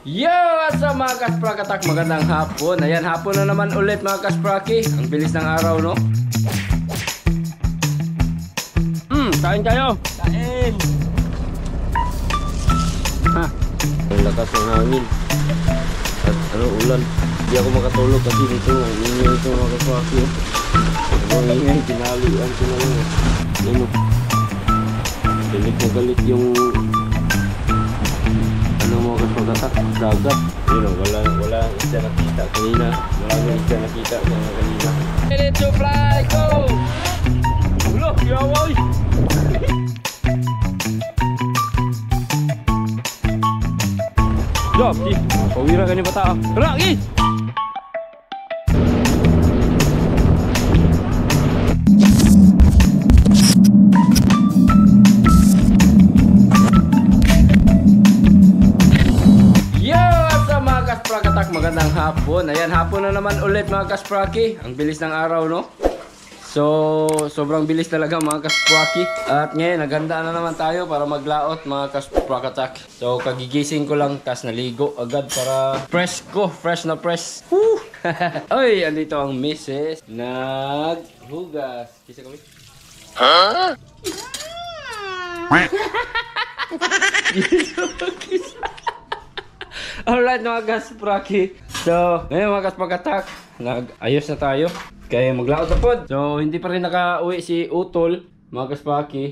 Yo! What's up mga kasprakatak? Magandang hapon. Ayan, hapon na naman ulit mga kaspraki. Ang bilis ng araw, no? Kain kayo! Kain! Ha! Ang lakas ng hangin. At ulan. Hindi ako makatulog kasi dito. Ang ingay ito mga kaspraki. Ang ingay, pinalian ko na lang. Ano? Galit na galit yung mga kasprakatak, dagat. Yun o, wala isda nakita kanina. Maraming isda nakita kanina. Ready to fly, go! Ulo, yawoy! Job, di. Pawira ka ni bata. Tara, gi! Magandang hapon. Ayan, hapon na naman ulit mga kaspraki. Ang bilis ng araw, no? So, sobrang bilis talaga mga kaspraki. At ngayon, naghanda na naman tayo para maglaot mga kasprakatak. So, kagigising ko lang, tas naligo agad para fresh ko. Fresh na fresh. Woo! Oy, andito ang misis. Naghugas. Kisa kami? Huh? Kisa. Alright mga kaspraki. So, ngayon mga kasprakatak, nag-ayos na tayo. Kaya maglaot na pod. So, hindi pa rin naka-uwi si Utol. Mga kaspraki,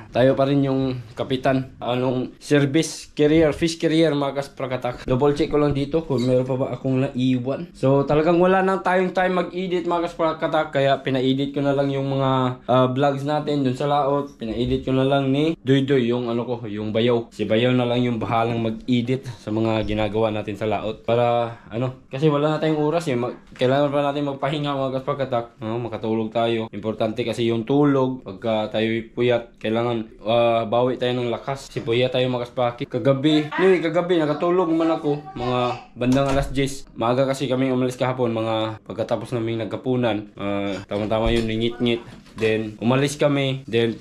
tayo pa rin yung kapitan. Anong service carrier, fish carrier mga kasprakatak. Double check ko lang dito kung meron pa ba akong naiwan. So, talagang wala nang tayong time mag-edit mga kasprakatak. Kaya pina-edit ko na lang yung mga vlogs natin dun sa laot. Pina-edit ko na lang ni Doydoy yung ano ko, yung bayaw. Si bayaw na lang yung bahalang mag-edit sa mga ginagawa natin sa laot. Para ano, kasi wala na tayong oras eh. Kailangan pa natin magpahinga mga kasprakatak. Makatulog tayo. Importante kasi yung tulog. Pagka tayo puyat, kailangan bawi tayo ng lakas. Si puyat tayo mga kaspraki. Kagabi nakatulog man ako. Mga bandang alas 10. Maaga kasi kami umalis kahapon. Mga pagkatapos naming nagkapunan. Tama-tama yun, ngit-ngit. Then, umalis kami. Then,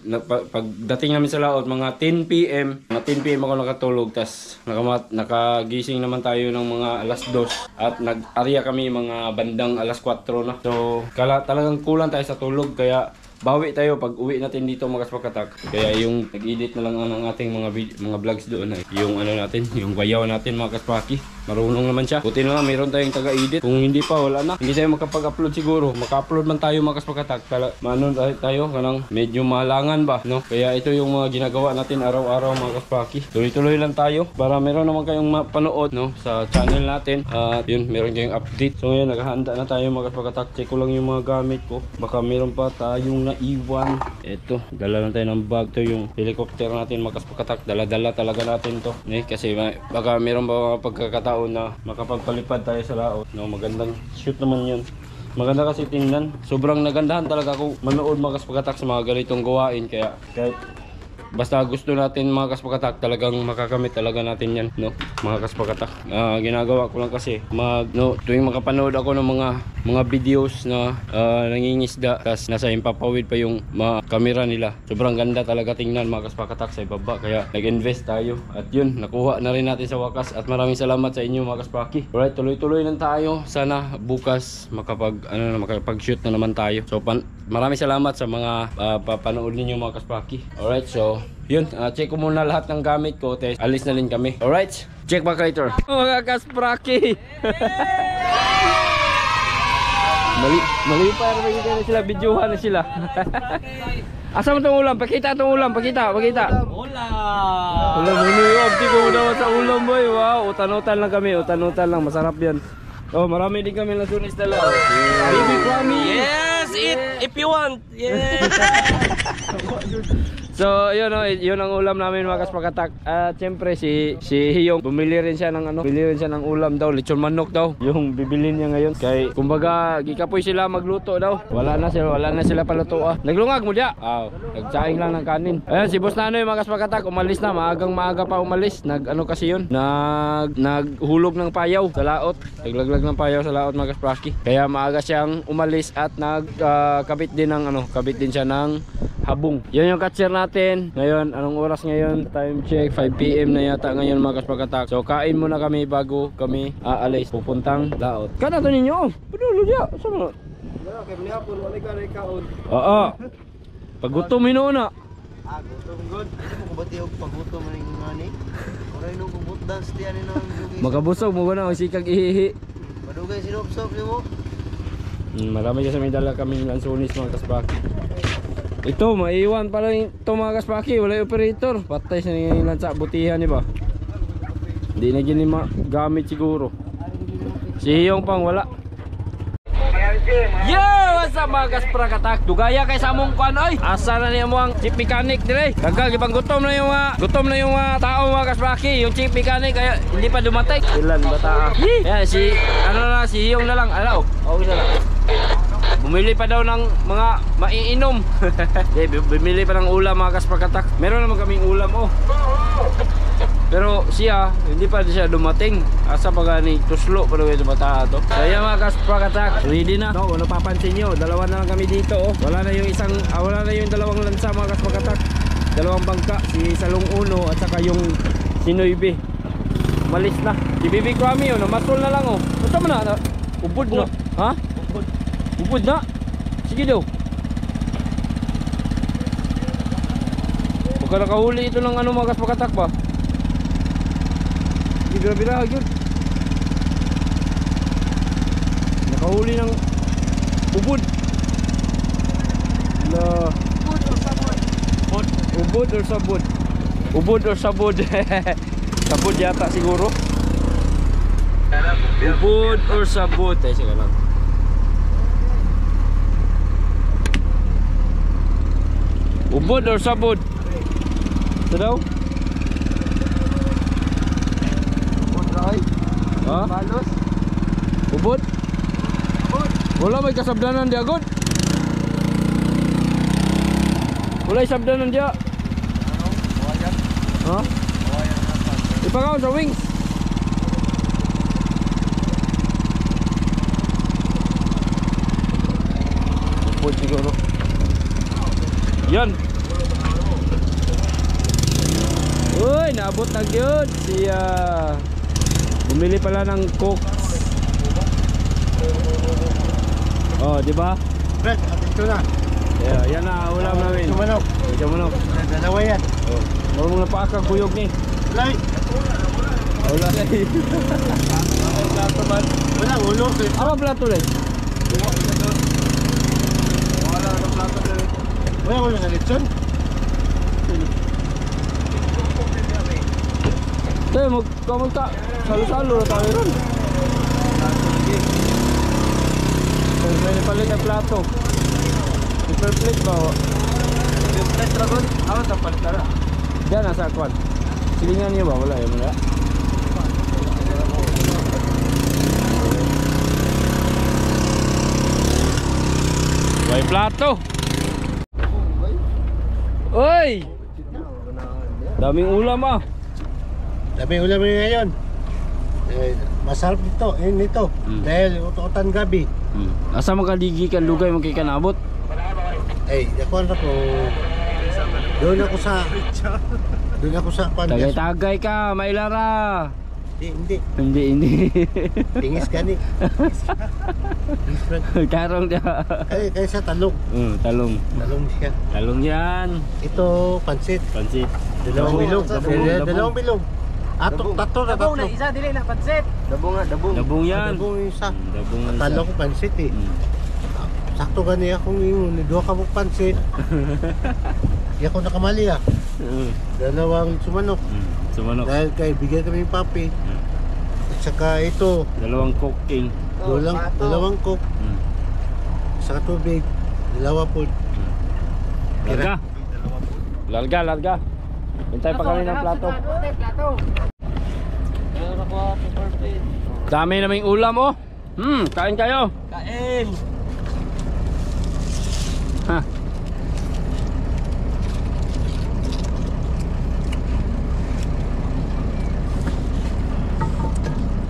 pagdating namin sa laot, mga 10 PM. Mga 10 PM ako nakatulog. Tapos, nakagising naman tayo ng mga alas 2. At nag-arya kami mga bandang alas 4 na. So, talagang kulang tayo sa tulog. Kaya, bawi tayo pag uwi natin dito mga kasprakatak. Kaya yung nag-edit na lang ang ating mga vlogs doon ay yung ano natin, yung bayaw natin mga kaspraki. Marunong naman siya. Buti na nga mayroon tayong taga-edit. Kung hindi pa, wala na. Hindi tayo makapag-upload siguro. Maka-upload man tayo mga kasprakatak. Manon tayo kanang medyo malangan ba, no? Kaya ito yung mga ginagawa natin araw-araw mga kaspraki. Tuloy-tuloy lang tayo para meron naman kayong mapanood, no, sa channel natin. At yun, meron kayong update. So ngayon, naghahanda na tayo mga kasprakatak. Check ko lang yung mga gamit ko. Baka meron pa tayong naiwan. Ito, dala lang tayo ng bag. Ito yung helicopter natin mga kasprakatak. Dala-dala talaga natin to. Kasi baka meron pa mga pagkakataon na makapagpalipad tayo sa laot, no? Magandang shoot naman yun. Maganda kasi tingnan. Sobrang nagandahan talaga ako manood mga kasprakatak sa mga ganitong gawain. Kaya kahit basta gusto natin mga kasprakatak, talagang makakamit talaga natin yan, no, mga kasprakatak. Ginagawa ko lang kasi tuwing makapanood ako ng mga videos na nangingisda, tas nasa impapawid pa yung mga camera nila. Sobrang ganda talaga tingnan mga kasprakatak sa ibaba. Kaya nag-invest tayo. At yun, nakuha na rin natin sa wakas. At maraming salamat sa inyo mga kaspraki. Alright, tuloy-tuloy lang tayo. Sana bukas makapag-shoot na naman tayo. So maraming salamat sa mga papanood ninyo mga kaspraki. Alright, so yun, check ko muna lahat ng gamit ko. Alis na rin kami. Alright, check back later. Mga kaspraki. Mali pa na sila, videohan na sila. Asa mo itong ulam? Pakita itong ulam, pakita. Ulam, hindi ko daw sa ulam boy. Wow, utan-utan lang kami, utan-utan lang, masarap yan. Oh, marami din kami nasunis dala. Baby promise. Yes, eat if you want. Yes. So, yun ang ulam namin mga kasprakatak. At syempre si Hiyong bumili rin siya ng ulam daw, lechon manok daw. Yung bibilin niya ngayon. Kay kumbaga gikapoy sila magluto daw. Wala na sila paluto. Naglungag mo dia. Nagsaing lang ng kanin. Ayan si Boss Nanoy mga kasprakatak, umalis na, maaga pa umalis. Kasi yun, naghulog ng payaw sa laot. Naglaglag ng payaw sa laot mga kaspraki. Kaya maaga siyang umalis at nagkabit din siya ng habong. Yan yung catcher natin. Ngayon, anong oras ngayon? Time check, 5 PM na yata ngayon mga kaspakatak. So kain muna kami bago kami aalis pupuntang laot. Kana to ninyo. Padulo dia. Sama. Kaya mali hapon, wala ka na ikaon. Oo. Pagutom na. Gutom good. Hindi mo kubati og pagutom ning ngani. Oray nung kubot dance diyan ni nang dugi. Magabusog mo ba na sikag ihihi. Madugay sinop-sop nimo. Marami kasi may dala kaming lansonis mga kaspaki. Ito, maiwan pala ito mga kaspaki. Wala yung operator. Patay siya ng lansa. Butihan ba? Hindi na gini gamit siguro. Si Hiyong pang wala. Yo! What's up mga kaspakatak? Dugaya kay sa among kwan ay. Asa na niya mo ang chief mechanic dire. Kagag ibang gutom na yung tao mga kaspaki. Yung chief mechanic kaya hindi pa dumatay. Ilan bata? Yan si si Hiyong na lang. Alaw. Okay na lang. Bumili pa daw ng mga maiinom. Bumili pa ng ulam mga kaspakatak. Meron naman kaming ulam pero siya, hindi pa siya dumating. Asa pa gani tuslo pa daw ito bata to. So yan mga kaspakatak, ready na. No, ano papansin nyo, dalawa na lang kami dito Wala na yung dalawang lansa mga kaspakatak. Dalawang bangka, si Salong Uno at saka yung Sinoybe. Malis na. Si Bibi Kwame namasol na lang Basta mo na, ubod na. Ha? Ubod na. Sige daw. Baka nakahuli ito ng mga kaspakatak ba? Hindi grabe yun. Nakahuli ng ubod. Ubod or sabod? Ubod or sabod? Sabod yata siguro. Ubod or sabod? Sige lang. Ubod or sabod? Ito daw? Ha? Balos. Ubod? Wala may kasabdanan di agad. Wala sabdanan dia. Ha? Ipagaw sa wings. Ubod siguro. Yan. Uy, naabot na gyud siya. Bumili pala ng Coke. Di ba? Brad, ito na. Yeah, yan na ulam namin. Sumanok. Sumanok. Dalawa yan. Marunong na paakang kuyog ni. Lai. Wala na. Wala, ulo. Apa plato lang? Wala na litson. Tayo, magkamunta. Salo-salo na tayo ron. May palit ang plato. Super plate ba? Yung plate dragon. Ako sa palit na. Diyan, nasa kwan. Silingan niyo ba? Wala yun. Wala. May plato. Uy! Daming ulam Dami ulam ngayon. Masarap dito, nito. Dahil ututan gabi. Asa makaligi kan lugay mo kay kanabot? Ako ano po. Doon ako sa Pandas. Tagay ka, mailara. Hindi. Hindi. Tingis ka ni. Karong dia. Kaya sa talong. Talong. Talong siya. Talong yan. Ito, pansit. Pansit. Dalawang bilog. Dabong. Dalawang bilog. Tatlo na tatlo. Isa dili na pansit. Dabong nga, dabong. Dabong yan. Dabong yung isa. Dabong yan. Talong ko pansit Sakto gani akong yung dua ka mo pansit. Di ako nakamali Dalawang sumanok. Sumanok. Dahil kay bigyan kami ng papi. At saka ito. Dalawang cooking. Dalawang coke. Saka tubig. Dalawa po. Larga. Hintay pa kami ng plato. Dami naming ulam kain kayo. Kain. Ha.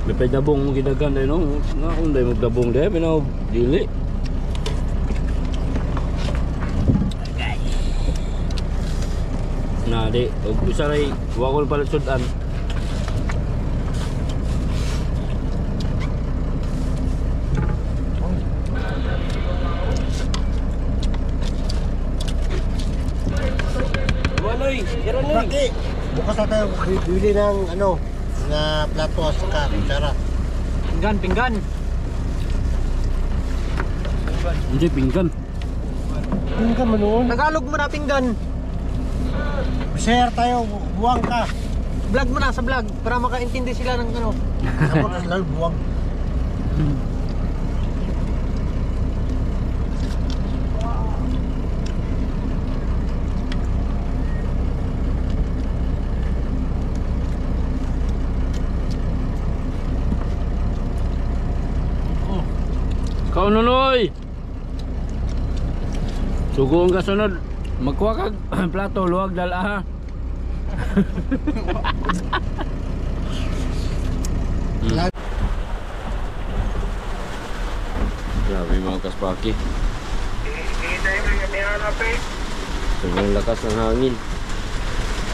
Lepay dabong mo gidagan dai no. Nga unday mo dabong dai binaw dili. na di ug usa ray wa ko pala sudan. Manoy, tira noy. Rocky, bukas na tayo bibili ng ano, na plato at saka kutsara. Pinggan, pinggan. Hindi pinggan. Hindi ka manoon. Tagalog mo na pinggan. Share tayo, buwang ka. Vlog mo na sa vlog para makaintindi sila ng ano. Ako na sila buwang. Kau nunoy. Sugoon ka sunod. Magkuha kag plato luwag dala ha. Grabe mga kaspaki. Sobrang lakas ng hangin.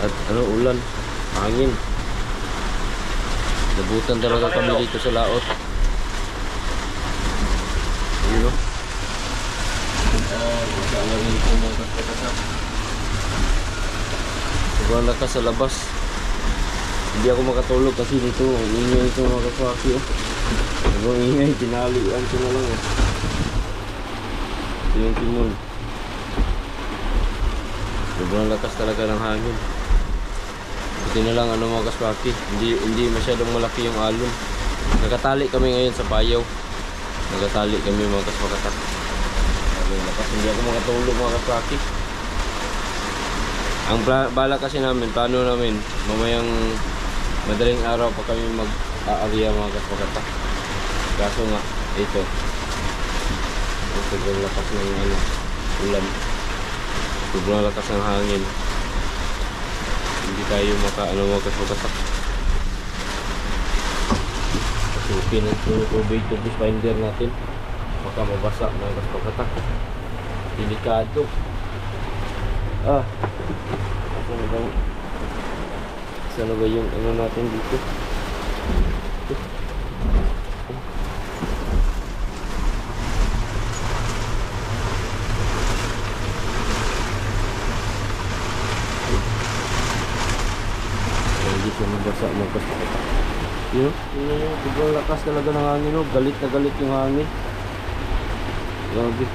At ano ulan, hangin. Nabutan talaga kami dito sa laot. Yun o. Sobrang lakas sa labas. Hindi ako makatulog kasi dito ang ingay ito mga kaspaki oh. Sobrang ingay, tinalian ko na lang oh. Ito yung timon. Sobrang lakas talaga ng hangin. Buti na lang ano mga kaspaki, hindi masyadong malaki yung alon. Nakatali kami ngayon sa payaw. Nakatali kami mga kaspakatak. Lakas, hindi ako makatulog mga kaspaki. Ang bala kasi namin, plano namin, mamayang madaling araw pa kami mag-aarya mga kaspakatak. Kaso nga, ito. Sobrang lakas ng ulan. Sobrang lakas ng hangin. Hindi tayo mga kaspakatak. Pasukin ang tubig finder natin. Baka mabasa mga kaspakatak. Delikado. Sana ba yung ano natin dito? Hindi siya mabasa mga kaspakatak. Yun, sobrang lakas talaga ng hangin, no? Galit na galit yung hangin. Grabe.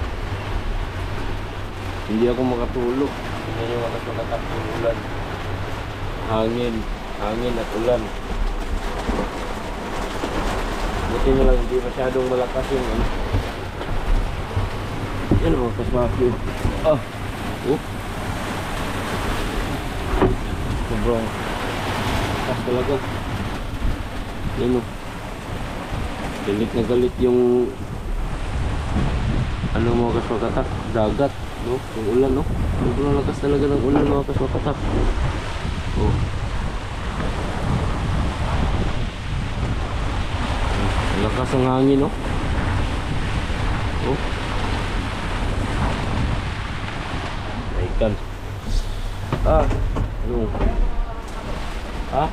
Hindi ako makatulog. Hindi ako makatulog ng ulan. Hangin at ulan. Buti nyo lang hindi masyadong malakas yung ano. Yan o, kasmaki. Oh. Sobrang lakas talaga. Yan o. Galit na galit yung ano mga kasmakatak, dagat, no? Yung ulan, no? Sobrang lakas talaga ng ulan mga kasmakatak. Oh. Ang lakas ng hangin, no? Oh. Ikan. Ano? Ha?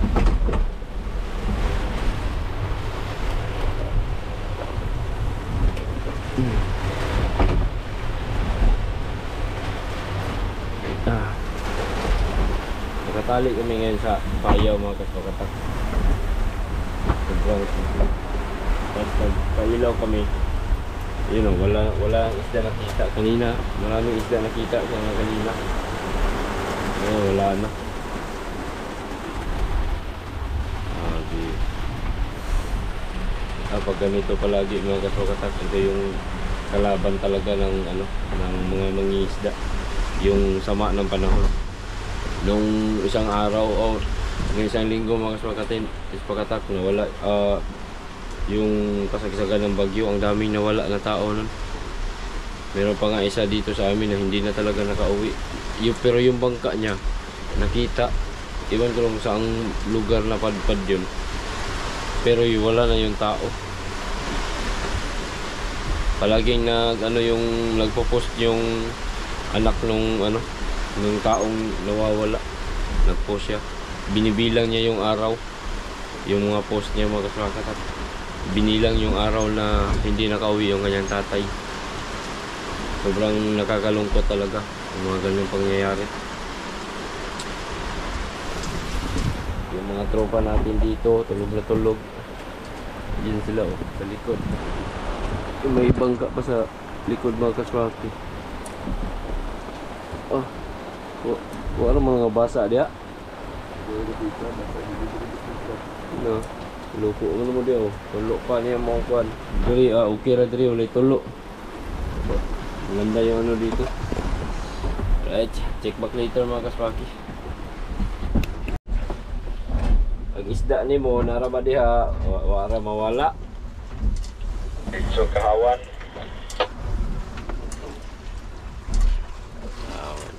Nakatali kami ngayon sa payaw mga kaspakatak. Sobrang pag-ilaw kami, yun o, wala isda nakita kanina. Maraming isda nakita siya kanina. Wala na. Pag ganito palagi mga kaspakatak, ito yung kalaban talaga ng ano, ng mga mangingisda, yung sama ng panahon. Nung isang araw o ng isang linggo mga kaspakatak, nawala yung kasagsagan ng bagyo, ang daming nawala na tao nun. Meron pa nga isa dito sa amin na hindi na talaga nakauwi. Pero yung bangka niya nakita, iwan ko lang saang lugar na padpad yun, pero wala na yung tao. Palaging nagpo-post yung anak nung taong nawawala. Nag-post siya. Binibilang niya yung araw. Yung mga post niya mga kaswakatak. Binilang yung araw na hindi nakauwi yung kanyang tatay. Sobrang nakakalungkot talaga yung mga ganyang pangyayari. Yung mga tropa natin dito, tulog na tulog. Diyan sila oh, sa likod. Yung may bangka pa sa likod mga kaswaki. Oh, wala mga basa dia. No, lupo mo dia oh. Tulok pa niya mo kuan. Diri okay ra diri ulay tulok. Ganda yung ano dito. Right, check back later mga kaswaki. Ang isda ni mo nara ba diha wara mawala. Itso kahawan.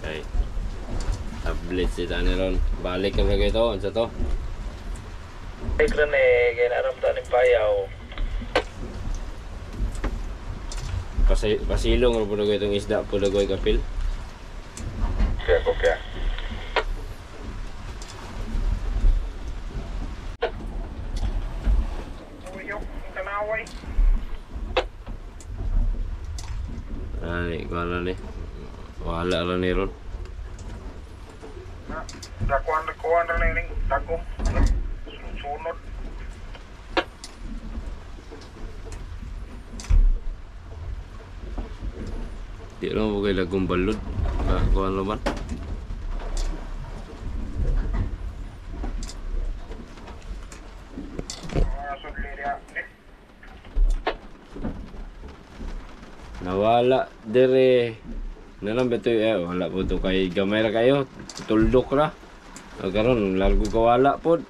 Okay. Tablet si Taniron. Balik ka kayo ito. Ano sa to? Ikran eh, kaya naramdaman ng payaw. Pasilong ro puno ko itong isda puno ko kapil. Kaya ko kaya. Ay, wala ni. Wala ra ni ron. Dakuan na lang yung dako. Sunod. Di naman po kayo lagong balod. Kuha naman. Nawala dire. Nalang beto wala po to kay gamay ra kayo. Tuldok ra. Karon largo kawala pod.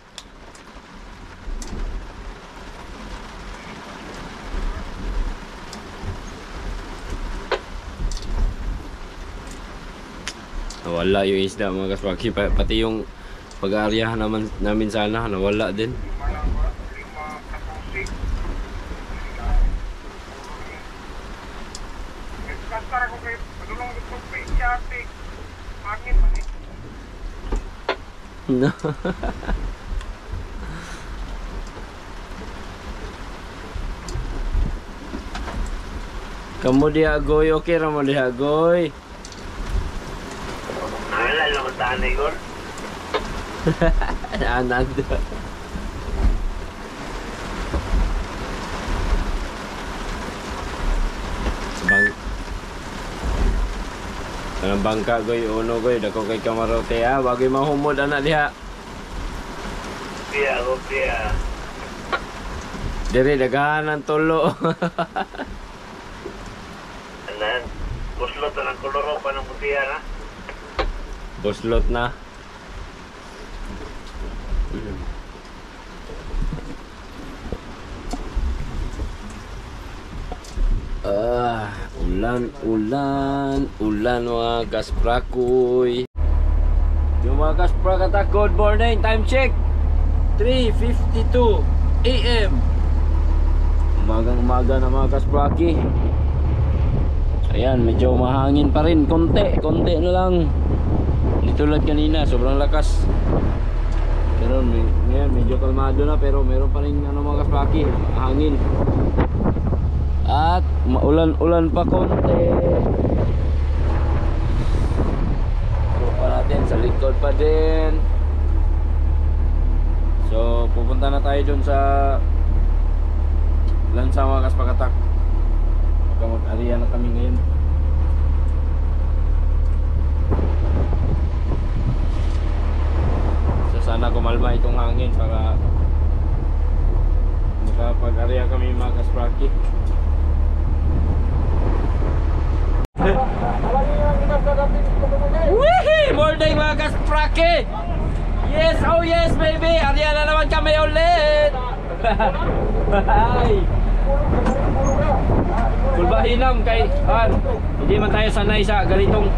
Nawala yung isda mga kaswaki. Pati yung pag-aaryahan namin sana nawala din. No. Kamu dia goy, okay ra mo dia goy. Wala lang ang daan Igor. Anad. Anong bangka goy, uno goy, dako kay kamarote ha, bagay mahumod anak diha. Kaya ko kaya. Diri dagahan ang tulo. Anan, kuslot na ng koloro pa ng putihan ha. Buslot na. Ulan mga kasprakoy. Yung mga kasprakata good morning, time check 3:52 AM. Umagang-umaga na mga kaspraki. Ayan, medyo mahangin pa rin, konti na lang. Hindi tulad kanina, sobrang lakas. Pero ngayon medyo kalmado na, pero meron pa rin mga kaspraki, hangin. At maulan-ulan pa konti. Pa natin sa likod pa din. So pupunta na tayo dun sa Lansa mga kaspakatak. Mag-area na kami ngayon. So sana kumalma itong hangin para makapag-area kami mga kaspraki. Wihey! Morning mga kaspraki! Yes! Oh yes baby! Ariyan na naman kami ulit! Bye! Kulbahinam kay Han. Hindi man tayo sanay sa ganitong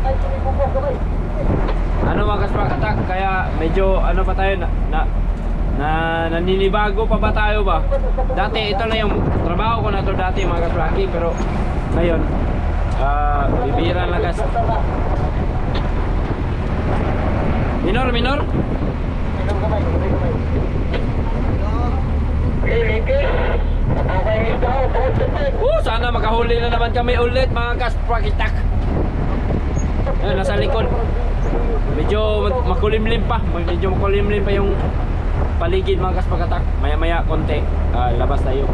mga kasprakatak. Kaya medyo pa tayo naninibago pa ba tayo ba? Dati ito na yung trabaho ko na to dati mga kaspraki. Pero ngayon bibira lang kas. Minor Sana makahuli na naman kami ulit mga kasprakitak. Ayun, nasa likod. Medyo makulimlim pa. Medyo makulimlim pa yung paligid mga kasprakitak. Maya maya konti labas tayo.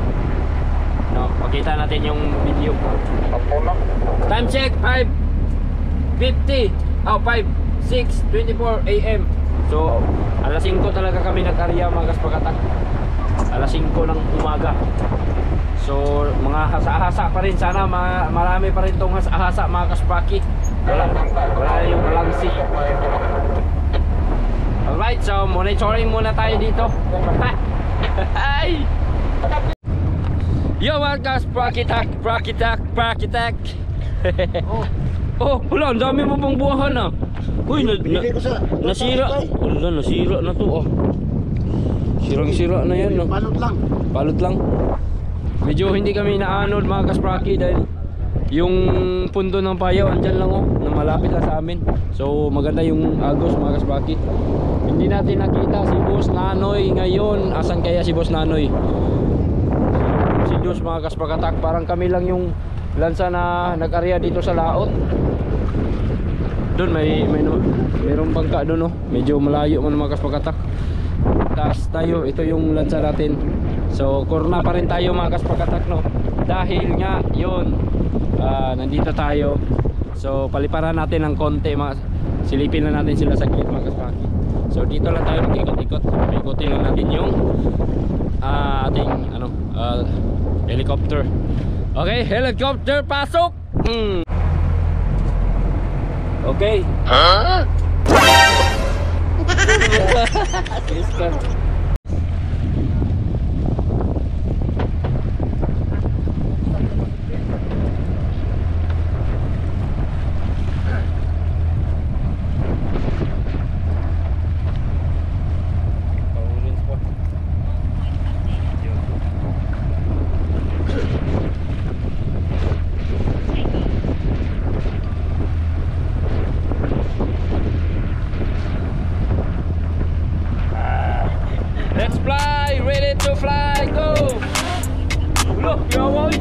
No, pakita natin yung video. Time check 5:50. 5:06:24 AM. So alas 5 talaga kami nag-area mga kasprakitak. Alas 5 ng umaga. So mga hasa-hasa pa rin, sana marami pa rin tong hasa-hasa mga kaspraki. Wala yung balangsi. Alright, so monitoring muna tayo dito. Hi! Yo mga kasprakitak, prakitak. Oh, wala, ang dami mo pang buwahan ah. Uy, Binili ko sa... nasira. Wala, nasira na to oh. Sirang-sira na yan no. Balot lang. Medyo hindi kami naanod mga kaspraki dahil yung pundo ng payaw andyan lang oh, na malapit lang sa amin. So maganda yung agos mga kaspraki. Hindi natin nakita si Boss Nanoy ngayon. Asan kaya si Boss Nanoy? Si Diyos mga kasprakatak, parang kami lang yung lansa na nag-area dito sa Laot. Doon mayroong bangka doon oh. Medyo malayo man mga kasprakatak. Taas tayo, ito yung lansa natin. So kurna pa rin tayo mga kasprakatak no. Dahil nga yun, nandito tayo. So paliparan natin ng konti, silipin na natin sila sa gate mga kaspraki. So dito lang tayo mag-ikot-ikot. Ikutin lang natin yung ating helicopter. Okay, helicopter pasok. Okay. Huh? Let's fly, ready to fly, go! Look, you're right.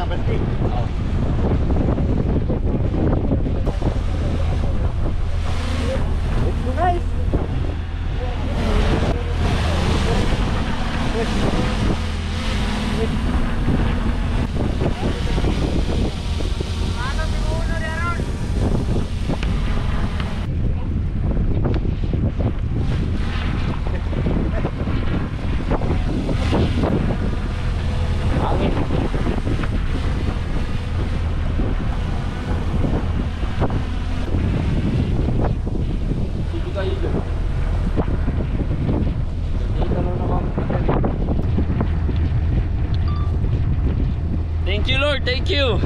pasti. Guys. Thank you, Lord. Thank you.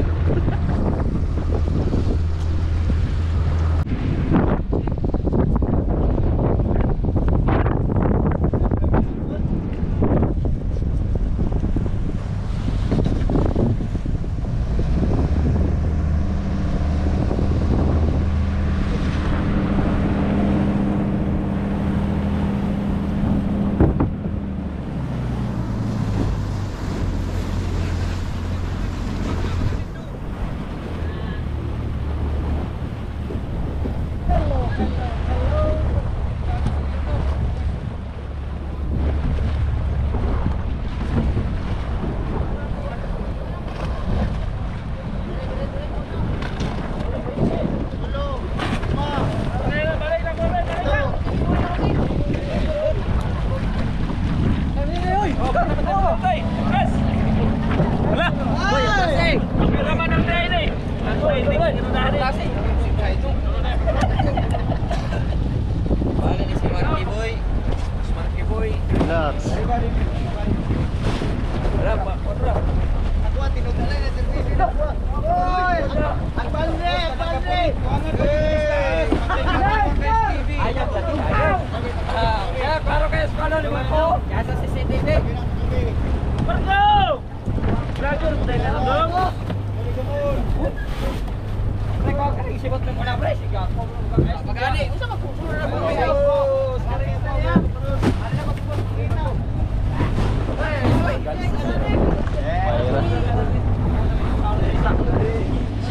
Relax.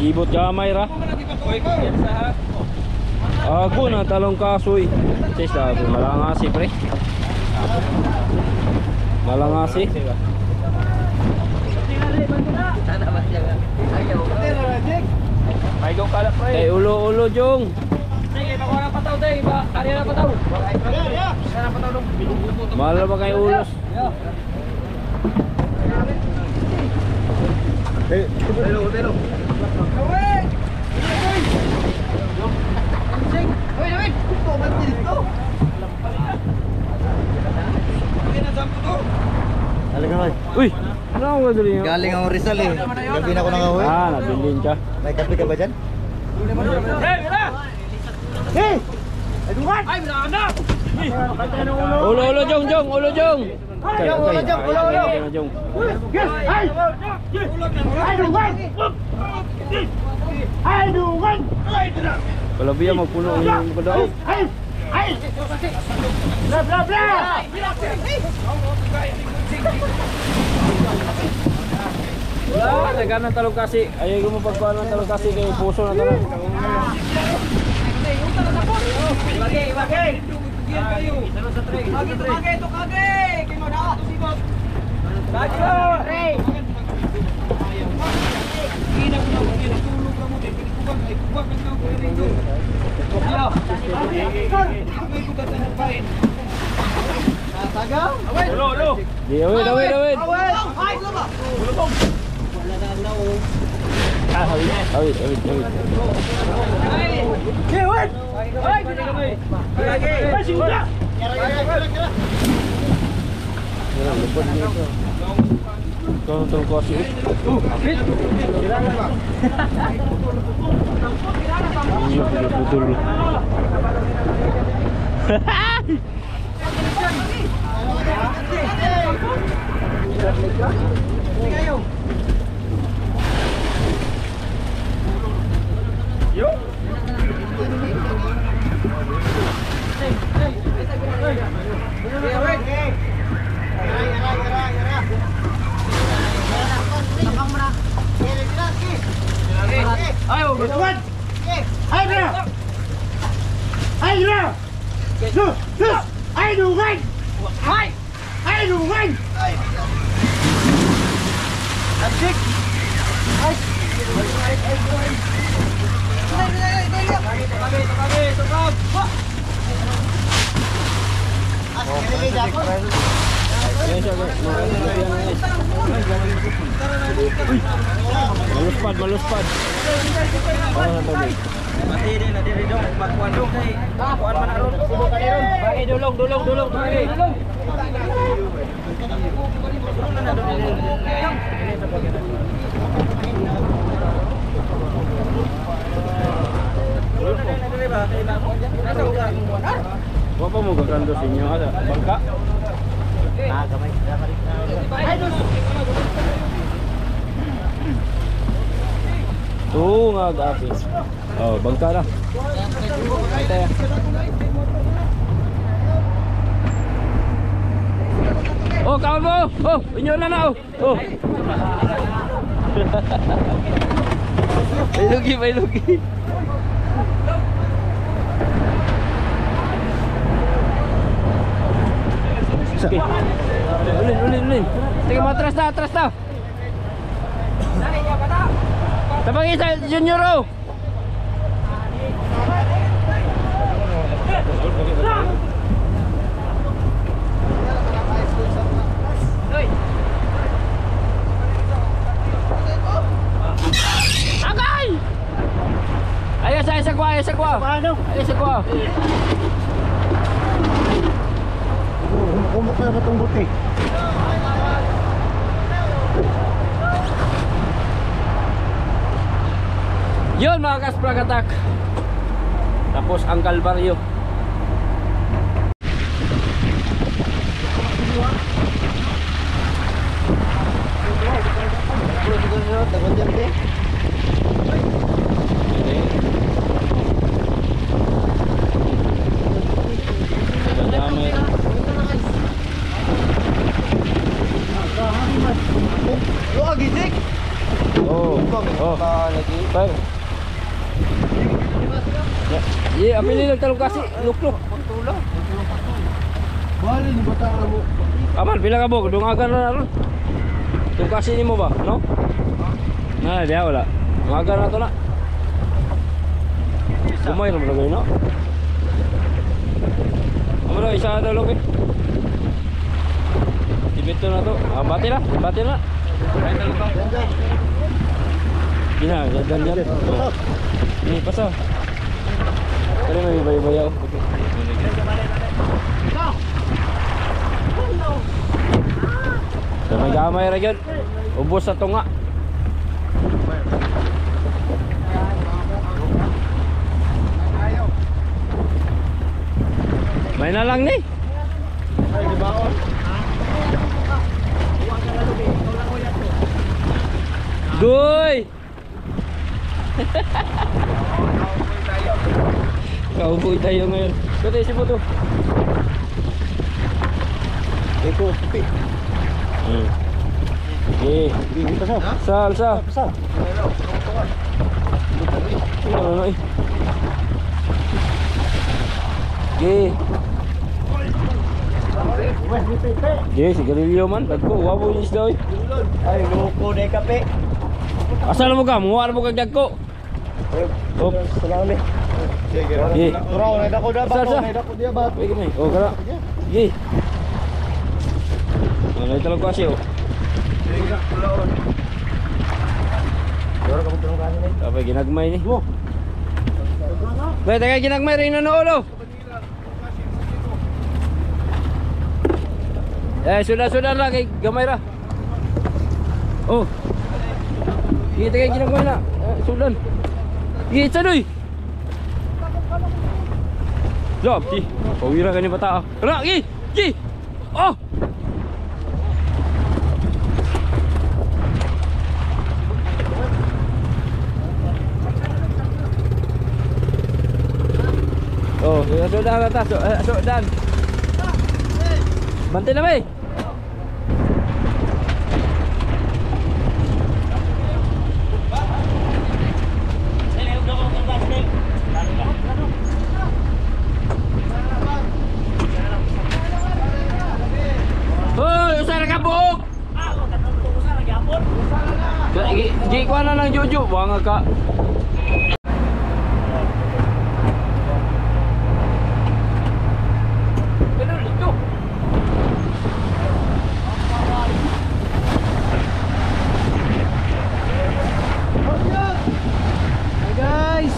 Sibot gamay ra. Ako na talong kasoy. Ches na ako malangasi pre. Malangasi. Ay, go kalap pre. Kay ulo-ulo jong. Sige, nakuha na pataw tayo. Kari na pataw. Sana pataw dong. Mahal ba kay ulos? Telo. Uy, ano ang gaduli niyo? Galing ako Rizal eh. Gabi na ako nangawi. Ah, nabilin ka. May kape ka ba dyan? Hey! Ulo-ulo jong, ulo jong. Ulo jong, ulo. Jong. Kalau biar magpuno yung kadao. Wala, nagana ng talong kasi. Ayaw mo pagkuhan ng talong kasi kay puso na talong. Di, awit. Awit. Tolong kasi. Betul. Gisik! Ay! Maluspad, maluspad. Parang na tubig. Nadiri dong, magkuhan dong kay kuhan man aron. Bagay dulong. Bagay. Wa pa mo gagando sa inyo ada bangka. Nga gabi. Oh, bangka na. Ate. Oh, kawan mo. Oh, inyo na na oh. Oh. May lugi. Okay. Ulin. Teka, atras na. Tabang isa, Junior oh. Agay! Ayos sa kwa. Ayos sa kwa. Kumok na ba itong buti? Yun mga kaspragatak. Tapos ang Kalbaryo. Par. Iya, apili lang talong kasi lukluk. Bali ni bata mo. Aman, pila ka mo? Dungagan na ron. Talong kasi ni mo ba? No? Nah, dia wala. Dungagan na to na. Kumay naman na gawin, no? Amaro, isa na talong eh. Tibito na to. Bati na. Gina, jangan. Ini pasal. Kali may bayaw. So may gamay ra gyud. Ubos sa tunga. May na lang ni. Goy! Kauboy tayo ngayon. Dito si Puto. Eko, pi. Okay. Sal. Ano eh? Okay, sigarilyo man. Dagko, wabo yung isda eh. Ay, loko na kape. Asal mo ka? Muha mo kag dagko. Op. Salamat. Sige. Okay. Turaw na dako dapat. Sa. Na dako dia ba? Wait kami. Oh, kara. Okay. Ano ito lang kasi oh. Tapos ginagmay ni. Wait, tayo ginagmay rin na ulo. Sudah lah kay gamay ra. Oh. Kita kay ginagmay na. Sudan. Kita doy. Lop, ki. Pawira ka ni bata. Ra, ki. Oh. Oh, sudah atas, dan. Bantai na bay. Hoy, usah ra kabuk. Gi ko na ng Jojo, wanga ka. Ganun ito. Hey guys.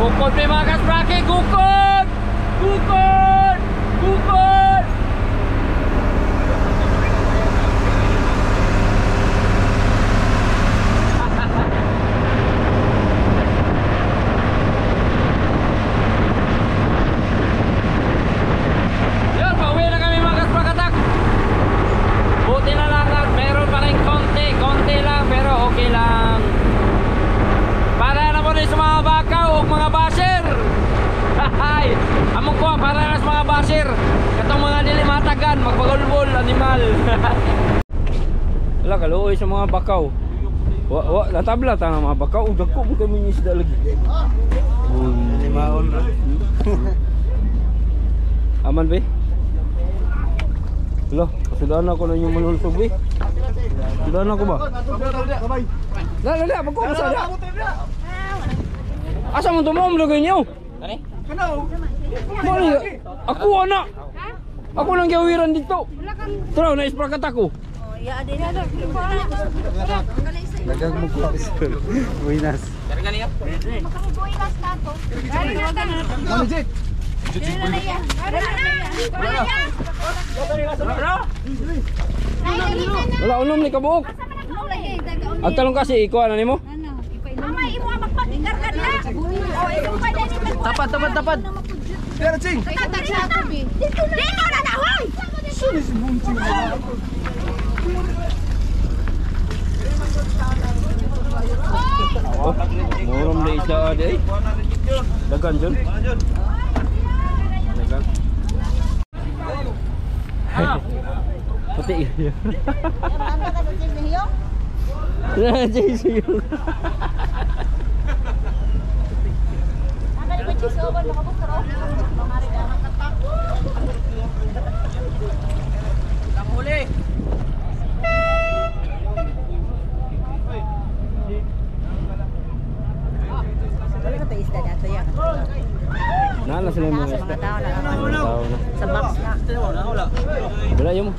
Gukod may mga kasprake, gukod! Gukod! Gukod! Yun, pauwi na kami mga kasprakatak. Buti na lang at meron pa rin konti lang pero okay lang. Para na mo rin sa mga bakaw o mga basir. Hahay, among ko para na sa mga basir. Katong mga nilimatagan, magpagulbol, animal. Wala, kaluoy sa mga bakaw. Natabla ta ng mga bakaw. Dagko mo kami isda lagi. Limaon. Aman be? Wala, kasidaan ako na yung malulsog be. Kasidaan ako ba? Lala, magkukusa na. Asa mo tumom lagay niyo? Kani? Mali, ako anak. Ako lang gawiran dito. Tara, na-isprakat ako. Dagang mo ko. Winas. Karga niya. Wala unom ni kabuok. Ang talong kasi ikuha na nimo. Tapad. Pero Ching. Dito na na hoy. Oh, murom na isda ade. Dagan jud. Dagan. Pati. Na JC. Huli. Nala sila yung mga isda. Tao na. Tao na. Sa box na. Wala. Wala yung